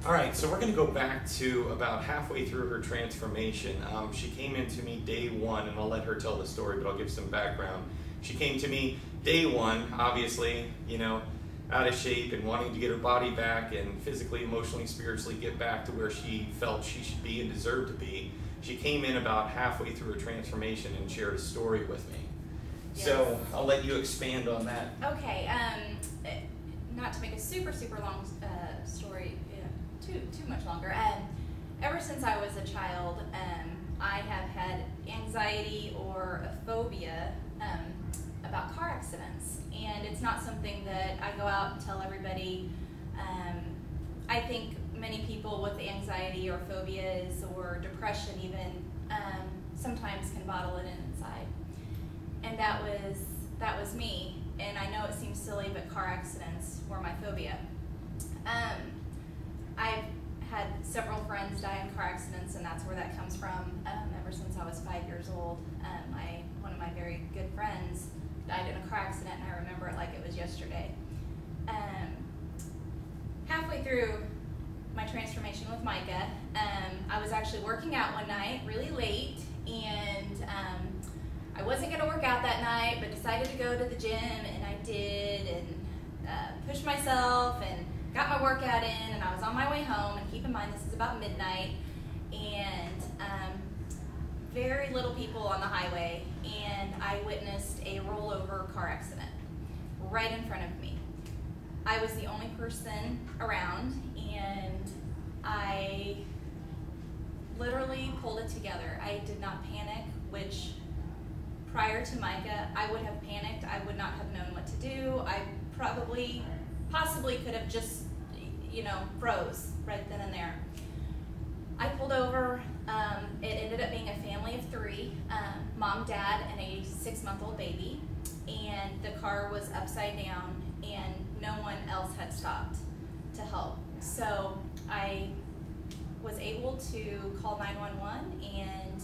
All right, so we're going to go back to about halfway through her transformation. She came into me day one, and I'll let her tell the story, but I'll give some background. She came to me day one, obviously, out of shape and wanting to get her body back and physically, emotionally, spiritually get back to where she felt she should be and deserved to be. She came in about halfway through her transformation and shared a story with me. Yes. So I'll let you expand on that. Okay, not to make a super long story, too much longer. Ever since I was a child, I have had anxiety or a phobia about car accidents, and it's not something that I go out and tell everybody. I think many people with anxiety or phobias or depression even sometimes can bottle it in inside, and that was me. And I know it seems silly, but car accidents were my phobia. I've had several friends die in car accidents, and that's where that comes from. Ever since I was 5 years old, one of my very good friends died in a car accident, and I remember it like it was yesterday. Halfway through my transformation with Micah, I was actually working out one night really late, and I wasn't going to work out that night, but decided to go to the gym, and I did, and pushed myself and got my workout in, and I was on my way home. And keep in mind, this is about midnight, and very little people on the highway, and I witnessed a rollover car accident right in front of me. I was the only person around, and I literally pulled it together. I did not panic, which prior to Micah, I would have panicked. I would not have known what to do. I possibly could have just, froze right then and there. I pulled over. It ended up being a family of three, mom, dad, and a 6-month-old baby. And the car was upside down, and no one else had stopped to help. So I was able to call 911, and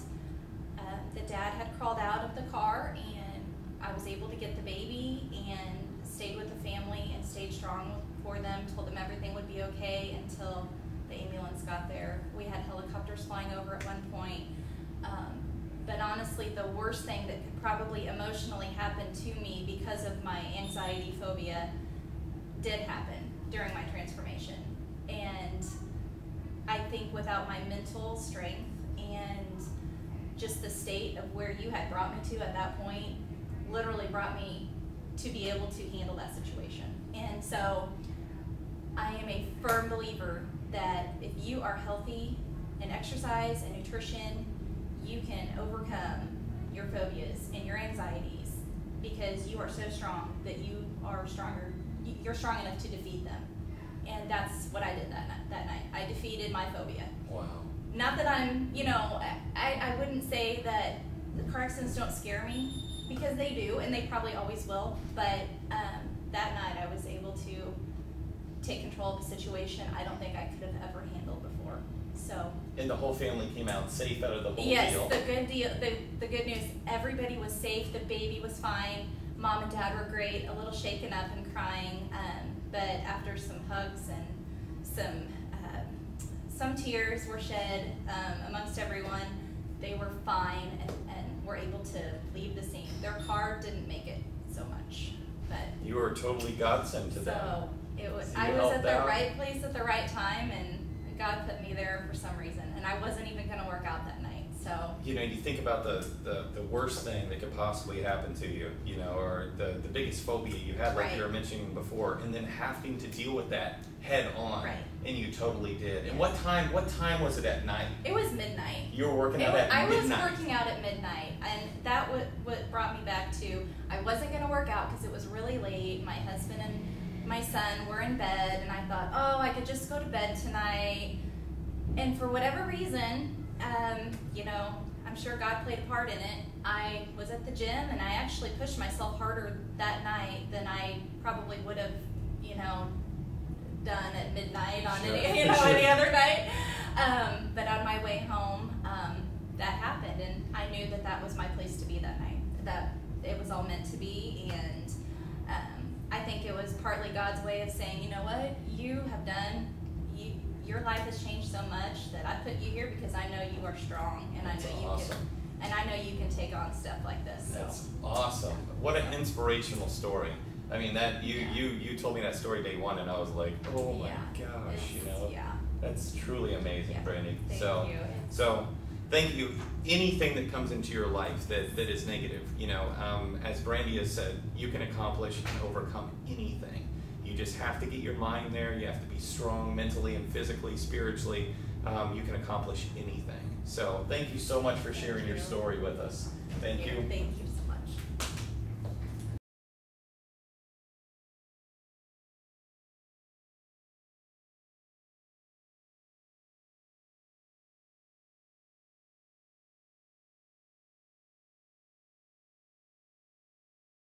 the dad had crawled out of the car, and I was able to get the baby and stayed with the family and stayed strong for them, told them everything would be okay until the ambulance got there. We had helicopters flying over at one point. But honestly, the worst thing that could probably emotionally happen to me because of my anxiety phobia did happen during my transformation. And I think without my mental strength and just the state of where you had brought me to at that point, literally brought me to be able to handle that situation. And so I am a firm believer that if you are healthy in exercise and nutrition, you can overcome your phobias and your anxieties because you are so strong that you are stronger. You're strong enough to defeat them. And that's what I did that night. I defeated my phobia. Wow. Not that I'm, I wouldn't say that the car accidents don't scare me, because they do, and they probably always will. But that night I was able to take control of a situation I don't think I could have ever handled before. So. And the whole family came out safe out of the whole deal. Yes, the good news, everybody was safe, the baby was fine, mom and dad were great, a little shaken up and crying, but after some hugs and some tears were shed amongst everyone, they were fine and were able to leave the scene. Their car didn't make it so much, but you were totally God sent to them. So it was. So I was at the right place at the right time, and God put me there for some reason, and I wasn't even going to work out that night. So you think about the worst thing that could possibly happen to you, or the biggest phobia you had, like right. you were mentioning before, and then having to deal with that head on, right. And you totally did. And what time was it at night? It was midnight. You were working out at midnight. I was working out at midnight, and that what brought me back to, I wasn't going to work out because it was really late. My husband and my son were in bed, and I thought, I could just go to bed tonight. And for whatever reason, I'm sure God played a part in it. I was at the gym, and I actually pushed myself harder that night than I probably would have, done at midnight on sure. any other night. But on my way home, that happened, and I knew that was my place to be that night. That it was all meant to be, and I think it was partly God's way of saying, you know what, you have done. your life has changed so much that I put you here because I know you are strong, and That's I know you awesome. can. And I know you can take on stuff like this. So. That's awesome. What an inspirational story. I mean, that you told me that story day one, and I was like, oh my gosh, you know, that's truly amazing, Brandi. Thank you. So thank you. Anything that comes into your life that is negative, you know, as Brandi has said, you can accomplish and overcome anything. You just have to get your mind there. You have to be strong mentally and physically, spiritually. You can accomplish anything. So thank you so much for sharing your story with us. Thank you. Thank you.